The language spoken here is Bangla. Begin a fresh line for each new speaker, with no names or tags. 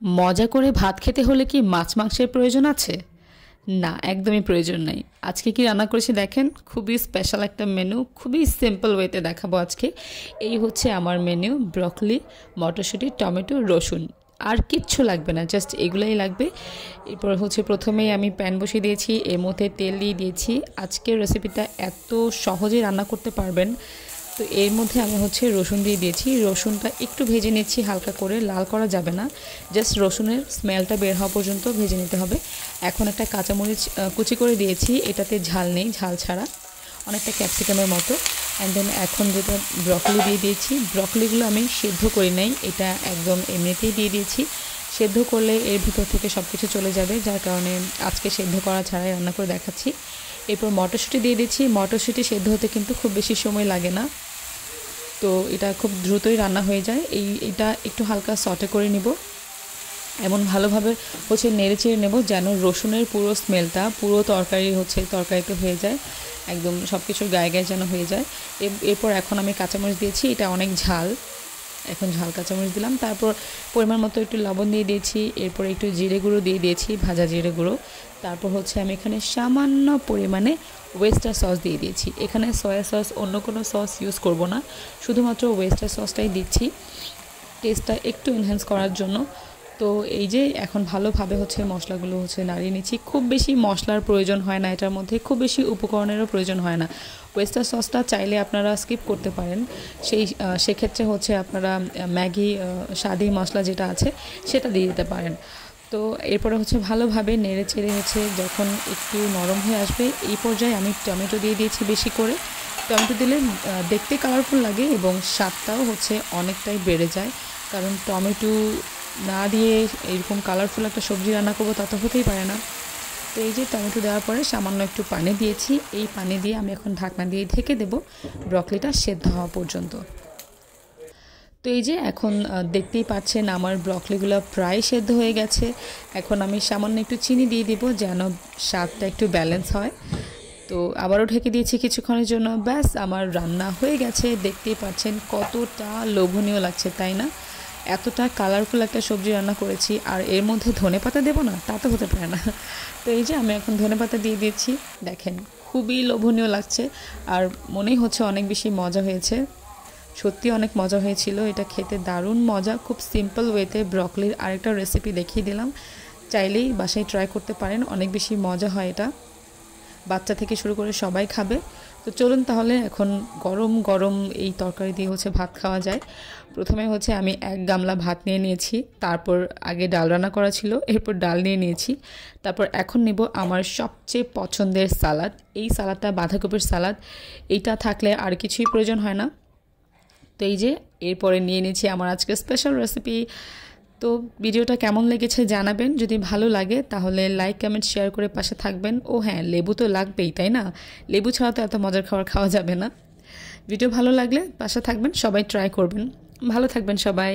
মজা করে ভাত খেতে হলে কি মাছ মাংসের প্রয়োজন আছে? না, একদমই প্রয়োজন নাই। আজকে কি রান্না করেছি দেখেন, খুবই স্পেশাল একটা মেনু, খুবই সিম্পল ওয়েতে দেখাবো আজকে। এই হচ্ছে আমার মেনু, ব্রকলি, মটরশুঁটি, টমেটো, রসুন। আর কিচ্ছু লাগবে না, জাস্ট এগুলাই লাগবে। এরপর হচ্ছে প্রথমেই আমি প্যান বসিয়ে দিয়েছি, এর মধ্যে তেল দিয়ে দিয়েছি। আজকের রেসিপিটা এত সহজেই রান্না করতে পারবেন। তো এর মধ্যে আমি হচ্ছে রসুন দিয়ে দিয়েছি। রসুনটা একটু ভেজে নিচ্ছি হালকা করে, লাল করা যাবে না, জাস্ট রসুনের স্মেলটা বের হওয়া পর্যন্ত ভেজে নিতে হবে। এখন একটা কাঁচামরিচ কুচি করে দিয়েছি, এটাতে ঝাল নেই, ঝাল ছাড়া, অনেকটা ক্যাপসিকামের মতো। অ্যান্ড দেন এখন যেটা ব্রকলি দিয়ে দিয়েছি, ব্রকলিগুলো আমি সেদ্ধ করি নাই, এটা একদম এমনিতেই দিয়ে দিয়েছি। সেদ্ধ করলে এর ভিতর থেকে সব কিছু চলে যাবে, যার কারণে আজকে সেদ্ধ করা ছাড়াই রান্না করে দেখাচ্ছি। এরপর মটরশুঁটি দিয়ে দিচ্ছি। মটরশুঁটি সেদ্ধ হতে কিন্তু খুব বেশি সময় লাগে না, তো এটা খুব দ্রুতই রান্না হয়ে যায়। এটা একটু হালকা সটে করে নিব, এমন ভালোভাবে হচ্ছে নেড়ে চেড়ে নেব যেন রসুনের পুরো স্মেলটা পুরো তরকারিতে হয়ে যায়, একদম সব কিছুর গায়ে গায়ে যেন হয়ে যায়। এরপর এখন আমি কাঁচামরিচ দিয়েছি, এটা অনেক ঝাল, এখন ঝাল কাঁচামরিচ দিলাম। তারপর পরিমাণ মতো একটু লবণ দিয়ে দিয়েছি, এরপর একটু জিরে গুঁড়ো দিয়ে দিয়েছি, ভাজা জিরে গুঁড়ো। তারপর হচ্ছে আমি এখানে সামান্য পরিমাণে ওয়েস্টার সস দিয়ে দিয়েছি। এখানে সয়া সস, অন্য কোনো সস ইউজ করব না, শুধুমাত্র ওয়েস্টার সসটাই দিচ্ছি টেস্টটা একটু এনহ্যান্স করার জন্য। তো এই যে এখন ভালোভাবে হচ্ছে মশলাগুলো হচ্ছে নাড়িয়ে নিচ্ছি। খুব বেশি মশলার প্রয়োজন হয় না এটার মধ্যে, খুব বেশি উপকরণেরও প্রয়োজন হয় না। ওয়েস্টার সসটা চাইলে আপনারা স্কিপ করতে পারেন, সেক্ষেত্রে হচ্ছে আপনারা ম্যাগি স্বাদি মশলা যেটা আছে সেটা দিয়ে দিতে পারেন। তো এরপরে হচ্ছে ভালোভাবে নেড়ে চেড়ে হচ্ছে যখন একটু নরম হয়ে আসবে, এই পর্যায়ে আমি টমেটো দিয়ে দিয়েছি বেশি করে। টমেটো দিলে দেখতে কালারফুল লাগে এবং স্বাদটাও হচ্ছে অনেকটাই বেড়ে যায়, কারণ টমেটো না দিয়ে এরকম কালারফুল একটা সবজি রান্না করবো তা তো হতেই পারে না। তো এই যে টমেটো দেওয়ার পরে সামান্য একটু পানি দিয়েছি, এই পানি দিয়ে আমি এখন ঢাকনা দিয়ে ঢেকে দেব ব্রকলিটা সেদ্ধ হওয়া পর্যন্ত। তো এই যে এখন দেখতেই পাচ্ছেন আমার ব্রকলিগুলো প্রায় সেদ্ধ হয়ে গেছে। এখন আমি সামান্য একটু চিনি দিয়ে দিব যেন স্বাদটা একটু ব্যালেন্স হয়। তো আবারও ঢেকে দিয়েছি কিছুক্ষণের জন্য, ব্যাস আমার রান্না হয়ে গেছে। দেখতেই পাচ্ছেন কতটা লোভনীয় লাগছে, তাই না? এতটা কালারফুল একটা সবজি রান্না করেছি, আর এর মধ্যে ধনেপাতা দেবো না তা তো হতে পারে না। তো এই যে আমি এখন ধনেপাতা দিয়ে দিয়েছি, দেখেন খুবই লোভনীয় লাগছে, আর মনেই হচ্ছে অনেক বেশি মজা হয়েছে। সত্যি অনেক মজা হয়েছিল, এটা খেতে দারুণ মজা। খুব সিম্পল ওয়েতে ব্রকলির আরেকটা রেসিপি দেখিয়ে দিলাম, চাইলেই বাসায় ট্রাই করতে পারেন, অনেক বেশি মজা হয় এটা, বাচ্চা থেকে শুরু করে সবাই খাবে। তো চলুন তাহলে এখন গরম গরম এই তরকারি দিয়ে হচ্ছে ভাত খাওয়া যায়। প্রথমে হচ্ছে আমি এক গামলা ভাত নিয়ে নিয়েছি, তারপর আগে ডাল রান্না করা ছিল, এরপর ডাল নিয়ে নিয়েছি। তারপর এখন নেব আমার সবচেয়ে পছন্দের সালাদ, এই সালাদটা বাঁধাকপির সালাদ, এইটা থাকলে আর কিছুই প্রয়োজন হয় না। তো এই যে এরপরে নিয়ে নিয়েছি আমার আজকে স্পেশাল রেসিপি। তো ভিডিওটা কেমন লেগেছে জানাবেন, যদি ভালো লাগে তাহলে লাইক কমেন্ট শেয়ার করে পাশে থাকবেন। ও হ্যাঁ, লেবু তো লাগবেই, তাই না? লেবু ছাড়া তো এত মজার খাবার খাওয়া যাবে না। ভিডিও ভালো লাগলে পাশে থাকবেন, সবাই ট্রাই করবেন। ভালো থাকবেন সবাই।